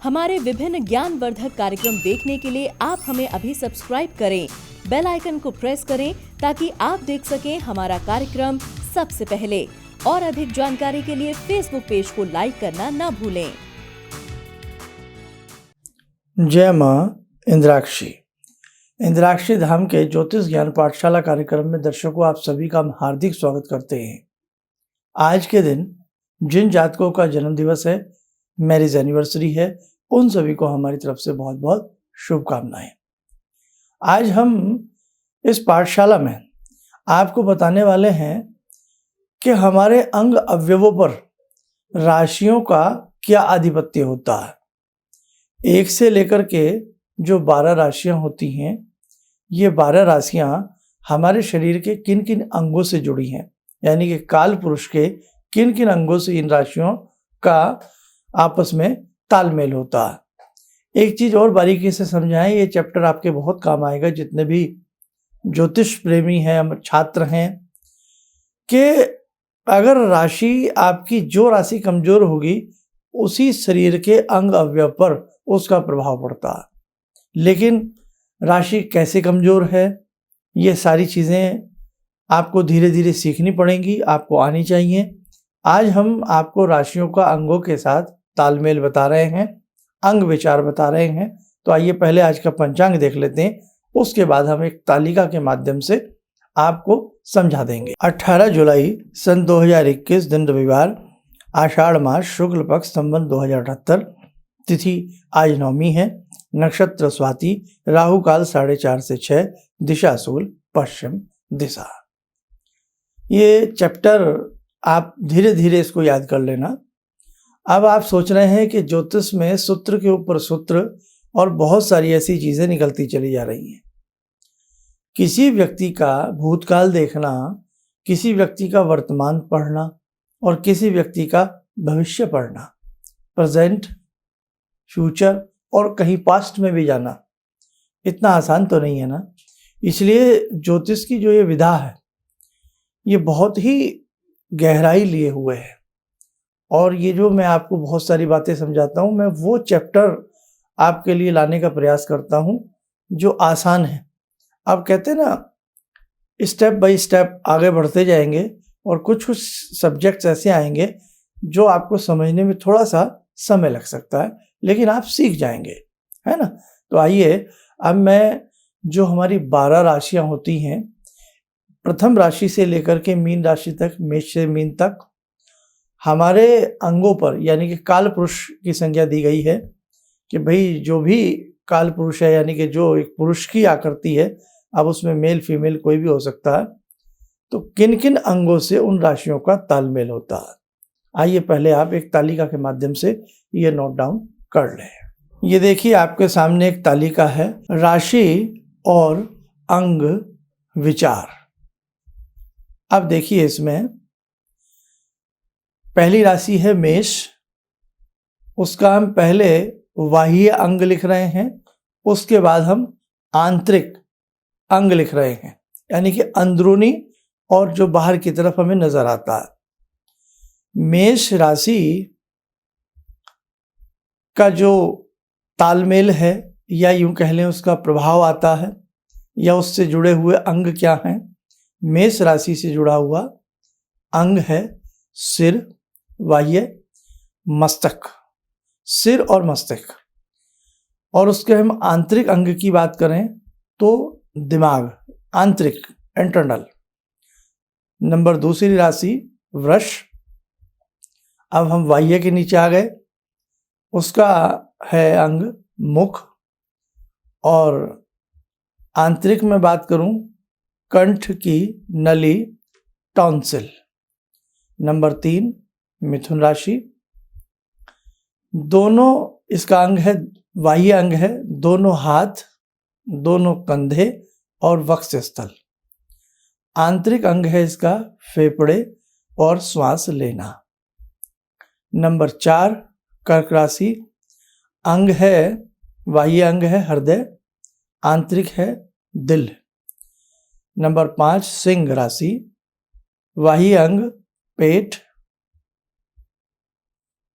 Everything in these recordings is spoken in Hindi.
हमारे विभिन्न ज्ञानवर्धक कार्यक्रम देखने के लिए आप हमें अभी सब्सक्राइब करें, बेल आइकन को प्रेस करें ताकि आप देख सकें हमारा कार्यक्रम सबसे पहले। और अधिक जानकारी के लिए फेसबुक पेज को लाइक करना न भूलें। जय माँ इंद्राक्षी। इंद्राक्षी धाम के ज्योतिष ज्ञान पाठशाला कार्यक्रम में दर्शकों आप सभी का हम हार्दिक स्वागत करते हैं। आज के दिन जिन जातकों का जन्म दिवस है, मैरिज एनिवर्सरी है, उन सभी को हमारी तरफ से बहुत बहुत शुभकामनाएं। आज हम इस पाठशाला में आपको बताने वाले हैं कि हमारे अंग अवयवों पर राशियों का क्या आधिपत्य होता है। 1 से लेकर के जो 12 राशियां होती हैं, ये 12 राशियां हमारे शरीर के किन किन अंगों से जुड़ी हैं, यानी कि काल पुरुष के किन किन अंगों से इन राशियों का आपस में तालमेल होता है। एक चीज और बारीकी से समझाएं, ये चैप्टर आपके बहुत काम आएगा जितने भी ज्योतिष प्रेमी हैं, छात्र हैं, कि अगर राशि आपकी जो राशि कमजोर होगी उसी शरीर के अंग अवयव पर उसका प्रभाव पड़ता है। लेकिन राशि कैसे कमजोर है, ये सारी चीजें आपको धीरे धीरे सीखनी पड़ेंगी, आपको आनी चाहिए। आज हम आपको राशियों का अंगों के साथ तालमेल बता रहे हैं, अंग विचार बता रहे हैं। तो आइए पहले आज का पंचांग देख लेते हैं, उसके बाद हम एक तालिका के माध्यम से आपको समझा देंगे। 18 जुलाई सन 2021 दिन रविवार, आषाढ़ मास, शुक्ल पक्ष, संवत 2078, तिथि आज नवमी है, नक्षत्र स्वाति, राहु काल 4:30 से 6, दिशा सूल पश्चिम दिशा। ये चैप्टर आप धीरे धीरे इसको याद कर लेना। अब आप सोच रहे हैं कि ज्योतिष में सूत्र के ऊपर सूत्र और बहुत सारी ऐसी चीजें निकलती चली जा रही हैं। किसी व्यक्ति का भूतकाल देखना, किसी व्यक्ति का वर्तमान पढ़ना और किसी व्यक्ति का भविष्य पढ़ना, प्रेजेंट, फ्यूचर और कहीं पास्ट में भी जाना, इतना आसान तो नहीं है ना। इसलिए ज्योतिष की जो ये विधा है, ये बहुत ही गहराई लिए हुए है। और ये जो मैं आपको बहुत सारी बातें समझाता हूँ, मैं वो चैप्टर आपके लिए लाने का प्रयास करता हूँ जो आसान है। आप कहते हैं ना, स्टेप बाय स्टेप आगे बढ़ते जाएंगे और कुछ कुछ सब्जेक्ट्स ऐसे आएंगे जो आपको समझने में थोड़ा सा समय लग सकता है, लेकिन आप सीख जाएंगे, है ना। तो आइए अब मैं जो हमारी 12 राशियां होती हैं, प्रथम राशि से लेकर के मीन राशि तक, मेष से मीन तक, हमारे अंगों पर यानी कि काल पुरुष की संज्ञा दी गई है कि भाई जो भी काल पुरुष है, यानी कि जो एक पुरुष की आकृति है, अब उसमें मेल फीमेल कोई भी हो सकता है, तो किन किन अंगों से उन राशियों का तालमेल होता है। आइए पहले आप एक तालिका के माध्यम से ये नोट डाउन कर लें। ये देखिए आपके सामने एक तालिका है, राशि और अंग विचार। अब देखिए इसमें पहली राशि है मेष, उसका हम पहले बाह्य अंग लिख रहे हैं, उसके बाद हम आंतरिक अंग लिख रहे हैं, यानी कि अंदरूनी और जो बाहर की तरफ हमें नजर आता है। मेष राशि का जो तालमेल है, या यूं कह लें उसका प्रभाव आता है, या उससे जुड़े हुए अंग क्या हैं। मेष राशि से जुड़ा हुआ अंग है सिर, बाह्य, मस्तक, सिर और मस्तक। और उसके हम आंतरिक अंग की बात करें तो दिमाग, आंतरिक, इंटरनल। नंबर दूसरी राशि वृष। अब हम बाह्य के नीचे आ गए, उसका है अंग मुख, और आंतरिक में बात करूं कंठ की नली, टॉन्सिल। नंबर 3 मिथुन राशि। दोनों इसका अंग है, बाह्य अंग है, दोनों हाथ, दोनों कंधे और वक्षस्थल। आंतरिक अंग है इसका फेफड़े और श्वास लेना। नंबर 4 कर्क राशि। अंग है, बाह्य अंग है हृदय, आंतरिक है दिल। नंबर 5 सिंह राशि। बाह्य अंग पेट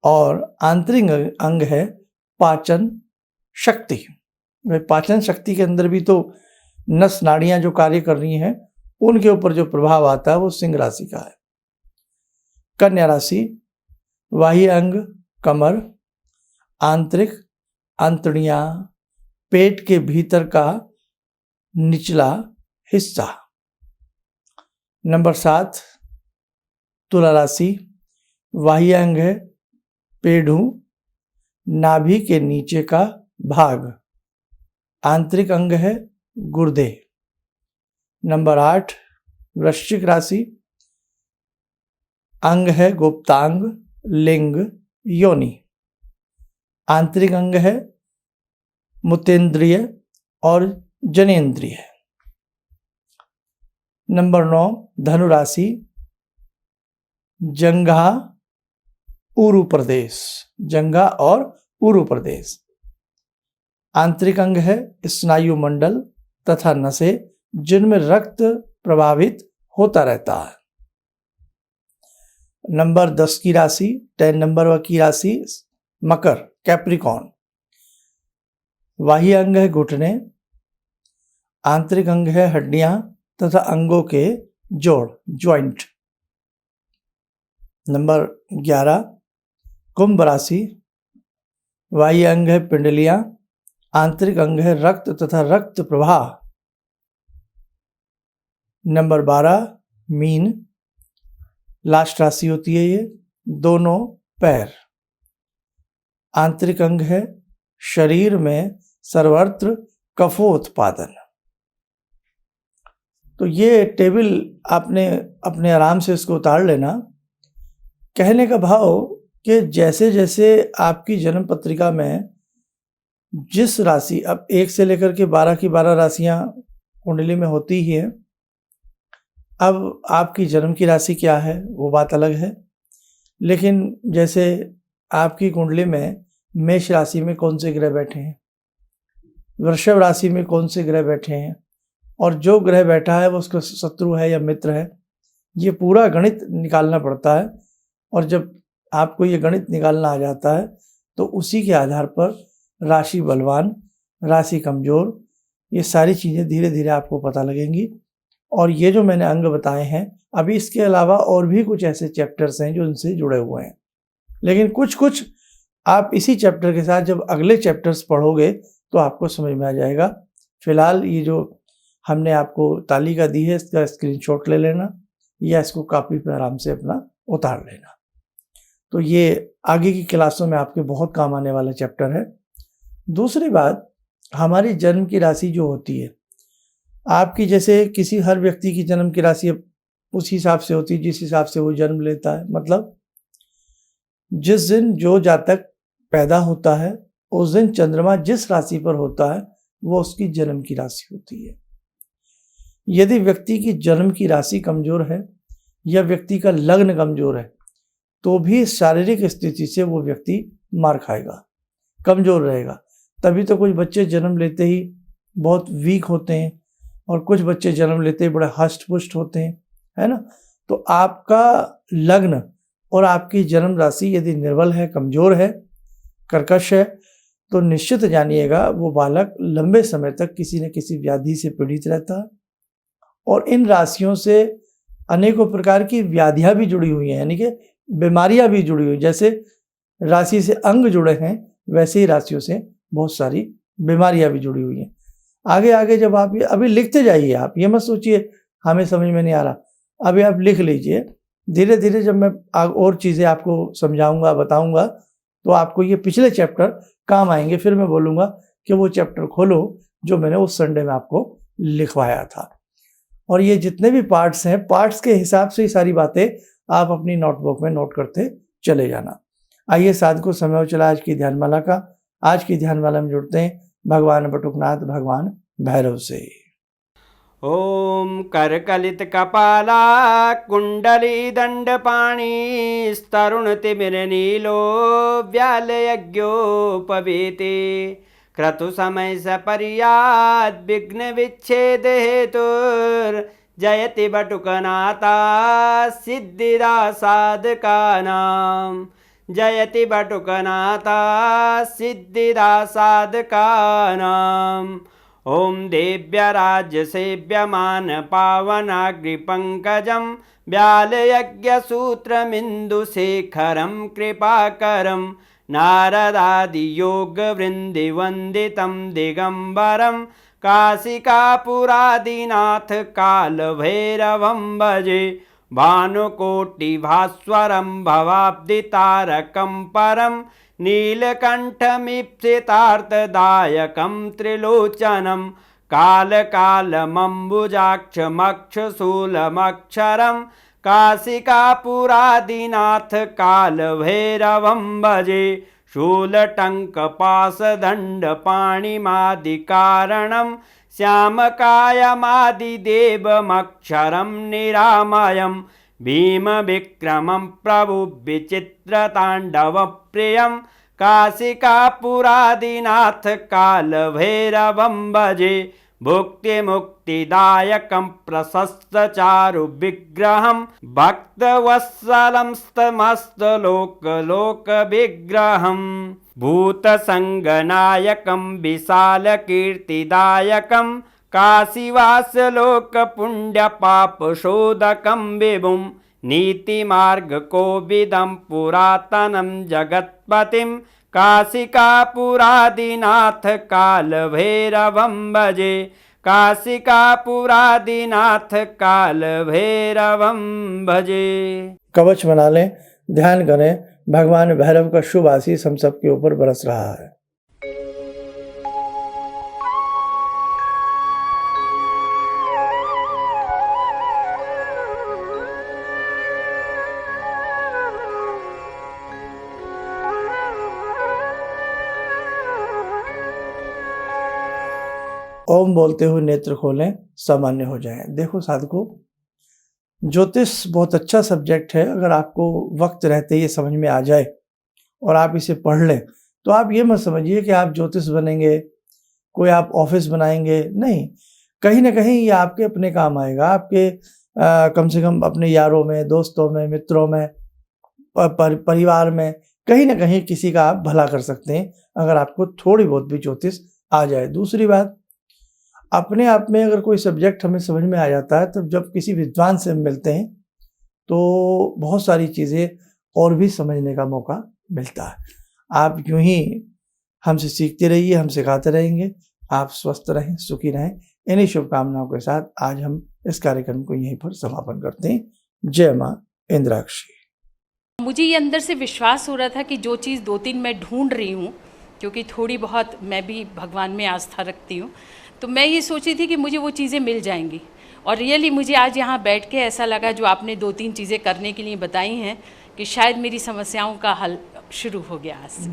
और आंतरिक अंग है पाचन शक्ति। वे पाचन शक्ति के अंदर भी तो नस नाड़ियां जो कार्य कर रही हैं उनके ऊपर जो प्रभाव आता है वो सिंह राशि का है। कन्या राशि, बाह्य अंग कमर, आंतरिक अंतड़ियां, पेट के भीतर का निचला हिस्सा। नंबर 7 तुला राशि, बाह्य अंग है पेड़ू, नाभि के नीचे का भाग, आंतरिक अंग है गुर्दे। नंबर 8 वृश्चिक राशि, अंग है गुप्तांग, लिंग, योनि, आंतरिक अंग है मूत्रेंद्रिय और जनेंद्रिय। नंबर 9 धनु राशि, जंघा, उरु प्रदेश, जंघा और उरु प्रदेश, आंतरिक अंग है स्नायु मंडल तथा नसें जिनमें रक्त प्रवाहित होता रहता है। नंबर 10 की राशि, 10 नंबर की राशि मकर, कैप्रिकॉन, बाह्य अंग है घुटने, आंतरिक अंग है हड्डियां तथा अंगों के जोड़, ज्वाइंट। नंबर 11 कुंभ राशि, बाह्य अंग है पिंडलियां, आंतरिक अंग है रक्त तथा रक्त प्रवाह। नंबर 12 मीन, लास्ट राशि होती है ये, दोनों पैर, आंतरिक अंग है शरीर में सर्वत्र कफोत्पादन। तो ये टेबल आपने अपने आराम से इसको उतार लेना। कहने का भाव कि जैसे जैसे आपकी जन्म पत्रिका में जिस राशि, अब 1 से लेकर के 12 की 12 राशियां कुंडली में होती ही हैं, अब आपकी जन्म की राशि क्या है वो बात अलग है, लेकिन जैसे आपकी कुंडली में मेष राशि में कौन से ग्रह बैठे हैं, वृषभ राशि में कौन से ग्रह बैठे हैं, और जो ग्रह बैठा है वो उसका शत्रु है या मित्र है, ये पूरा गणित निकालना पड़ता है। और जब आपको ये गणित निकालना आ जाता है तो उसी के आधार पर राशि बलवान, राशि कमजोर, ये सारी चीज़ें धीरे धीरे आपको पता लगेंगी। और ये जो मैंने अंग बताए हैं, अभी इसके अलावा और भी कुछ ऐसे चैप्टर्स हैं जो इनसे जुड़े हुए हैं, लेकिन कुछ कुछ आप इसी चैप्टर के साथ जब अगले चैप्टर्स पढ़ोगे तो आपको समझ में आ जाएगा। फिलहाल ये जो हमने आपको तालिका दी है इसका स्क्रीनशॉट ले लेना या इसको कॉपी पर आराम से अपना उतार लेना। तो ये आगे की क्लासों में आपके बहुत काम आने वाला चैप्टर है। दूसरी बात, हमारी जन्म की राशि जो होती है आपकी, जैसे किसी हर व्यक्ति की जन्म की राशि उस हिसाब से होती है जिस हिसाब से वो जन्म लेता है। मतलब जिस दिन जो जातक पैदा होता है उस दिन चंद्रमा जिस राशि पर होता है वो उसकी जन्म की राशि होती है। यदि व्यक्ति की जन्म की राशि कमजोर है या व्यक्ति का लग्न कमजोर है तो भी शारीरिक स्थिति से वो व्यक्ति मार खाएगा, कमजोर रहेगा। तभी तो कुछ बच्चे जन्म लेते ही बहुत वीक होते हैं और कुछ बच्चे जन्म लेते ही बड़े हष्ट पुष्ट होते हैं, है ना। तो आपका लग्न और आपकी जन्म राशि यदि निर्बल है, कमजोर है, कर्कश है, तो निश्चित जानिएगा वो बालक लंबे समय तक किसी न किसी व्याधि से पीड़ित रहता है। और इन राशियों से अनेकों प्रकार की व्याधियां भी जुड़ी हुई हैं, यानी कि बीमारियां भी जुड़ी हुई। जैसे राशि से अंग जुड़े हैं वैसे ही राशियों से बहुत सारी बीमारियां भी जुड़ी हुई हैं। आगे आगे जब आप ये अभी लिखते जाइए, आप ये मत सोचिए हमें समझ में नहीं आ रहा, अभी आप लिख लीजिए। धीरे धीरे जब मैं और चीज़ें आपको समझाऊंगा, बताऊंगा, तो आपको ये पिछले चैप्टर काम आएंगे। फिर मैं बोलूँगा कि वो चैप्टर खोलो जो मैंने उस संडे में आपको लिखवाया था। और ये जितने भी पार्ट्स हैं, पार्ट्स के हिसाब से ही सारी बातें आप अपनी नोटबुक में नोट करते चले जाना। आइए साथ को समय हो चला आज की ध्यानमाला का। आज की ध्यानमाला में जुड़ते हैं भगवान बटुकनाथ, भगवान भैरव से। ओम करकलित कपाला कुंडली दंडपाणी स्तरुण तिमिर नीलो व्याल यज्ञोपवीते क्रतु समय सपर्याद विघ्न विच्छेद हेतुर जयति बटुकनाथा सिद्धिदा साधकानां जयति बटुकनाथा सिद्धिदा साधकानाम्। ॐ देव्यराज्यसेव्यमान पावनाग्रिपङ्कजं व्यालयज्ञसूत्रमिन्दुशेखरं कृपाकरं नारदादियोगवृन्दिवन्दितं दिगम्बरं काशिकापुरादिनाथ कालभैरवं भजे। भानुकोटिभास्वरं भवाब्दितारकं परं नीलकण्ठमीप्सितार्थदायकं त्रिलोचनं कालकालमम्बुजाक्षमक्षशूलमक्षरं काशिकापुरादिनाथ कालभैरवं भजे। शूलटङ्कपाशदण्डपाणिमादिकारणं श्यामकायमादिदेवमक्षरं निरामयं भीमविक्रमं प्रभुविचित्रताण्डवप्रियं काशिकापुरादिनाथ कालभैरवं भजे। भुक्तिमुक्तिदायकं प्रशस्तचारुविग्रहं भक्तवत्सलं समस्तलोकविग्रहं भूतसङ्गनायकं विशालकीर्तिदायकं काशीवासलोकपुण्यपापशोधकं विभुं नीतिमार्गकोविदं पुरातनं जगत्पतिं काशिकापुरादिनाथ कालभैरवं भजे। काशिकापुरादिनाथ कालभैरवं भजे। कवच बना लें, ध्यान करें, भगवान भैरव का शुभ आशीष हम सबके ऊपर बरस रहा है। ओम बोलते हुए नेत्र खोलें, सामान्य हो जाएं। देखो साधकों, ज्योतिष बहुत अच्छा सब्जेक्ट है। अगर आपको वक्त रहते ये समझ में आ जाए और आप इसे पढ़ लें तो आप ये मत समझिए कि आप ज्योतिष बनेंगे, कोई आप ऑफिस बनाएंगे, नहीं। कहीं ना कहीं ये आपके अपने काम आएगा, आपके कम से कम अपने यारों में, दोस्तों में, मित्रों में, परिवार में, कहीं ना कहीं किसी का आप भला कर सकते हैं अगर आपको थोड़ी बहुत भी ज्योतिष आ जाए। दूसरी बात, अपने आप में अगर कोई सब्जेक्ट हमें समझ में आ जाता है तो जब किसी विद्वान से मिलते हैं तो बहुत सारी चीज़ें और भी समझने का मौका मिलता है। आप यूं ही हमसे सीखते रहिए, हम सिखाते रहेंगे। आप स्वस्थ रहें, सुखी रहें। इन्हीं शुभकामनाओं के साथ आज हम इस कार्यक्रम को यहीं पर समापन करते हैं। जय माँ इंद्राक्षी। मुझे ये अंदर से विश्वास हो रहा था कि जो चीज़ 2-3 मैं ढूंढ रही हूँ, क्योंकि थोड़ी बहुत मैं भी भगवान में आस्था रखती हूँ, तो मैं ये सोची थी कि मुझे वो चीज़ें मिल जाएंगी। और रियली मुझे आज यहाँ बैठ के ऐसा लगा, जो आपने 2-3 चीज़ें करने के लिए बताई हैं, कि शायद मेरी समस्याओं का हल शुरू हो गया आज से।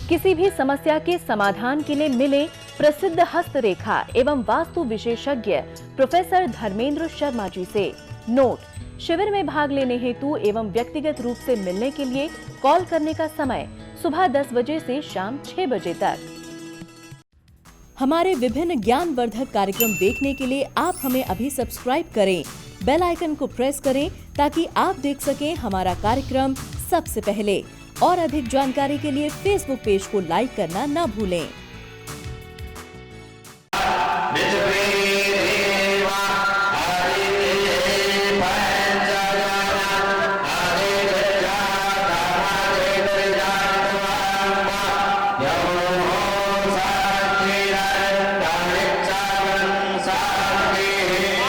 किसी भी समस्या के समाधान के लिए मिले प्रसिद्ध हस्तरेखा एवं वास्तु विशेषज्ञ प्रोफेसर धर्मेंद्र शर्मा जी से। नोट: शिविर में भाग लेने हेतु एवं व्यक्तिगत रूप से मिलने के लिए कॉल करने का समय सुबह 10 बजे से शाम 6 बजे तक। हमारे विभिन्न ज्ञानवर्धक कार्यक्रम देखने के लिए आप हमें अभी सब्सक्राइब करें, बेल आइकन को प्रेस करें ताकि आप देख सकें हमारा कार्यक्रम सबसे पहले। और अधिक जानकारी के लिए फेसबुक पेज को लाइक करना न भूलें। Yeah.